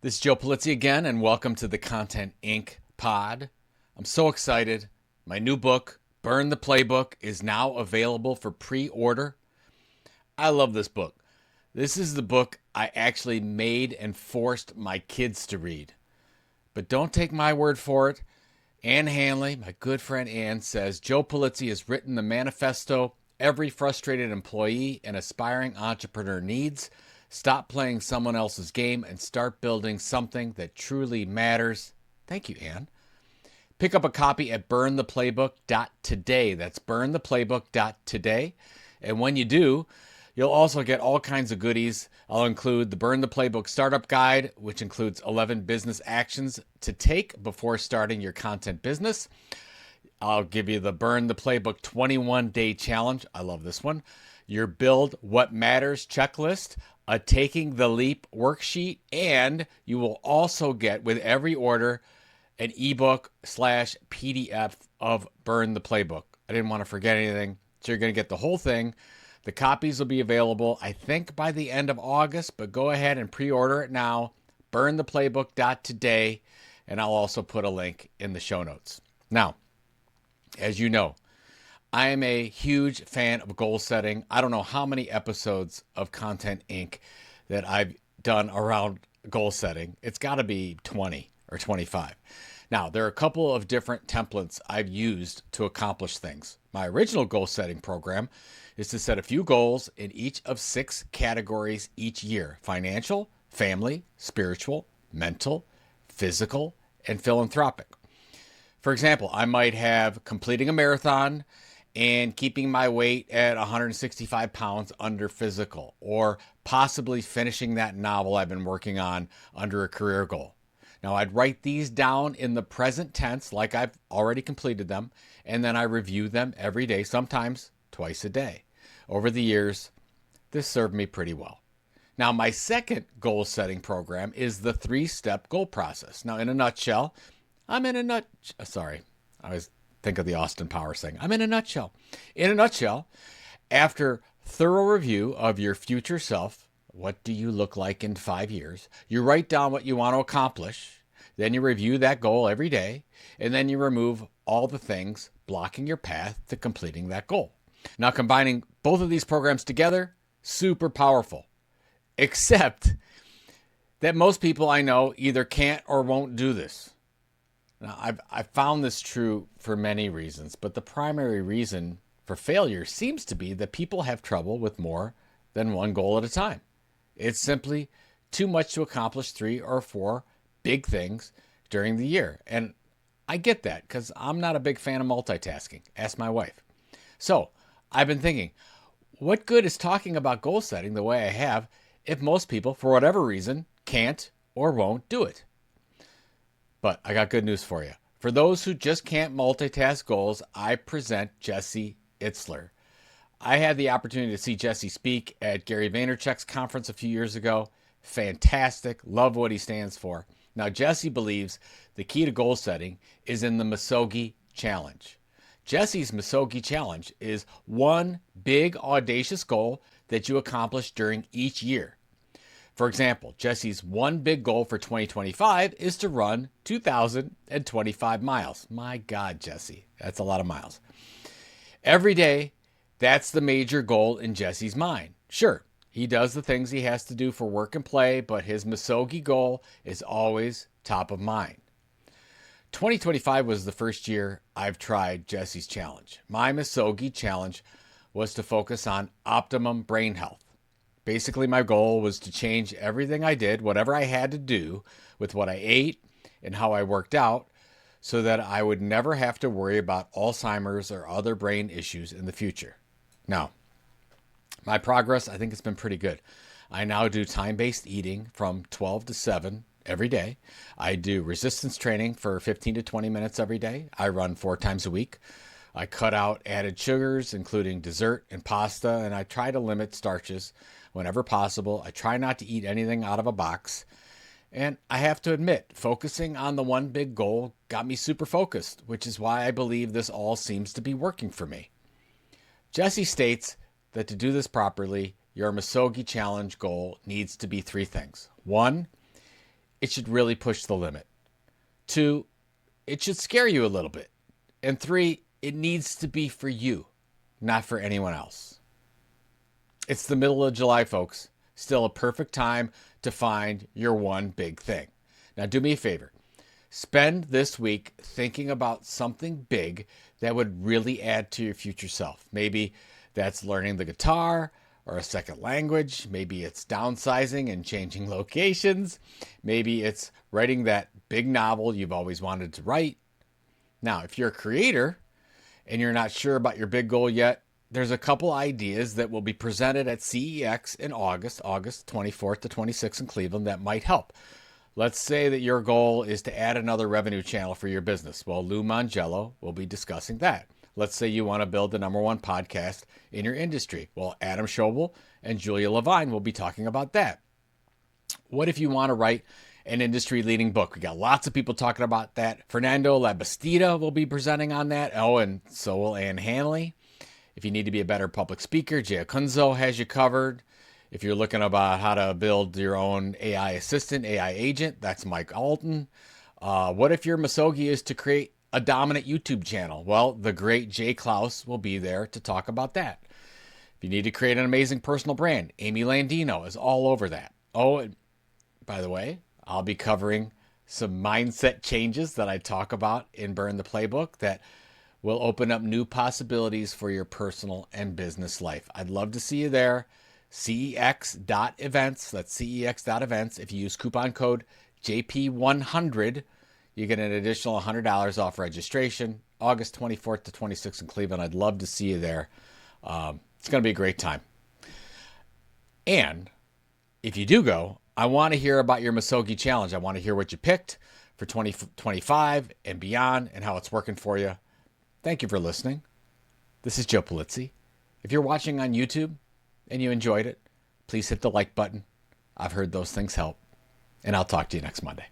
This is Joe Polizzi again, and welcome to the Content Inc. pod. I'm so excited. My new book, Burn the Playbook, is now available for pre-order. I love this book. This is the book I actually made and forced my kids to read. But don't take my word for it. Ann Hanley, my good friend Ann, says Joe Polizzi has written the manifesto every frustrated employee and aspiring entrepreneur needs. Stop playing someone else's game and start building something that truly matters. Thank you, Ann. Pick up a copy at burntheplaybook.today. That's burntheplaybook.today. And when you do, you'll also get all kinds of goodies. I'll include the Burn the Playbook Startup Guide, which includes 11 business actions to take before starting your content business. I'll give you the Burn the Playbook 21-day challenge. I love this one. Your Build What Matters checklist, a Taking the Leap worksheet, and you will also get, with every order, an ebook/PDF of Burn the Playbook. I didn't want to forget anything, so you're going to get the whole thing. The copies will be available, I think, by the end of August, but go ahead and pre-order it now. Burntheplaybook.today, and I'll also put a link in the show notes. Now, as you know, I am a huge fan of goal setting. I don't know how many episodes of Content Inc. that I've done around goal setting. It's got to be 20 or 25. Now, there are a couple of different templates I've used to accomplish things. My original goal setting program is to set a few goals in each of 6 categories each year: financial, family, spiritual, mental, physical, and philanthropic. For example, I might have completing a marathon and keeping my weight at 165 pounds under physical, or possibly finishing that novel I've been working on under a career goal. Now, I'd write these down in the present tense like I've already completed them, and then I review them every day, sometimes twice a day. Over the years, this served me pretty well. Now, my second goal setting program is the 3-step goal process. Now, in a nutshell, sorry, I always think of the Austin Powers thing. I'm in a nutshell. In a nutshell, after thorough review of your future self, what do you look like in 5 years? You write down what you want to accomplish. Then you review that goal every day. And then you remove all the things blocking your path to completing that goal. Now, combining both of these programs together, super powerful. Except that most people I know either can't or won't do this. Now, I've found this true for many reasons, but the primary reason for failure seems to be that people have trouble with more than one goal at a time. It's simply too much to accomplish 3 or 4 big things during the year. And I get that because I'm not a big fan of multitasking. Ask my wife. So I've been thinking, what good is talking about goal setting the way I have if most people, for whatever reason, can't or won't do it? But I got good news for you. For those who just can't multitask goals, I present Jesse Itzler. I had the opportunity to see Jesse speak at Gary Vaynerchuk's conference a few years ago. Fantastic. Love what he stands for. Now, Jesse believes the key to goal setting is in the Misogi challenge. Jesse's Misogi challenge is one big audacious goal that you accomplish during each year. For example, Jesse's one big goal for 2025 is to run 2,025 miles. My God, Jesse, that's a lot of miles. Every day, that's the major goal in Jesse's mind. Sure, he does the things he has to do for work and play, but his Misogi goal is always top of mind. 2025 was the first year I've tried Jesse's challenge. My Misogi challenge was to focus on optimum brain health. Basically, my goal was to change everything I did, whatever I had to do, with what I ate and how I worked out, so that I would never have to worry about Alzheimer's or other brain issues in the future. Now, my progress, I think it's been pretty good. I now do time-based eating from 12 to 7 every day. I do resistance training for 15 to 20 minutes every day. I run 4 times a week. I cut out added sugars, including dessert and pasta, and I try to limit starches whenever possible. I try not to eat anything out of a box. And I have to admit, focusing on the one big goal got me super focused, which is why I believe this all seems to be working for me. Jesse states that to do this properly, your Misogi challenge goal needs to be 3 things. 1, it should really push the limit. 2, it should scare you a little bit. And 3, it needs to be for you, not for anyone else. It's the middle of July, folks. Still a perfect time to find your one big thing. Now, do me a favor. Spend this week thinking about something big that would really add to your future self. Maybe that's learning the guitar or a second language. Maybe it's downsizing and changing locations. Maybe it's writing that big novel you've always wanted to write. Now, if you're a creator and you're not sure about your big goal yet, there's a couple ideas that will be presented at CEX in August 24th to 26th in Cleveland that might help. Let's say that your goal is to add another revenue channel for your business. Well, Lou Mangello will be discussing that. Let's say you want to build the #1 podcast in your industry. Well, Adam Schobel and Julia Levine will be talking about that. What if you want to write an industry-leading book? We got lots of people talking about that. Fernando Labastida will be presenting on that. Oh, and so will Ann Hanley. If you need to be a better public speaker, Jay Kunzo has you covered. If you're looking about how to build your own AI assistant, AI agent, that's Mike Alton. What if your Misogi is to create a dominant YouTube channel? Well, the great Jay Klaus will be there to talk about that. If you need to create an amazing personal brand, Amy Landino is all over that. Oh, and by the way, I'll be covering some mindset changes that I talk about in Burn the Playbook that will open up new possibilities for your personal and business life. I'd love to see you there. CEX.events. That's CEX.events. If you use coupon code JP100, you get an additional $100 off registration. August 24th to 26th in Cleveland. I'd love to see you there. It's going to be a great time. And if you do go, I want to hear about your Misogi challenge. I want to hear what you picked for 2025 and beyond and how it's working for you. Thank you for listening. This is Joe Polizzi. If you're watching on YouTube and you enjoyed it, please hit the like button. I've heard those things help. And I'll talk to you next Monday.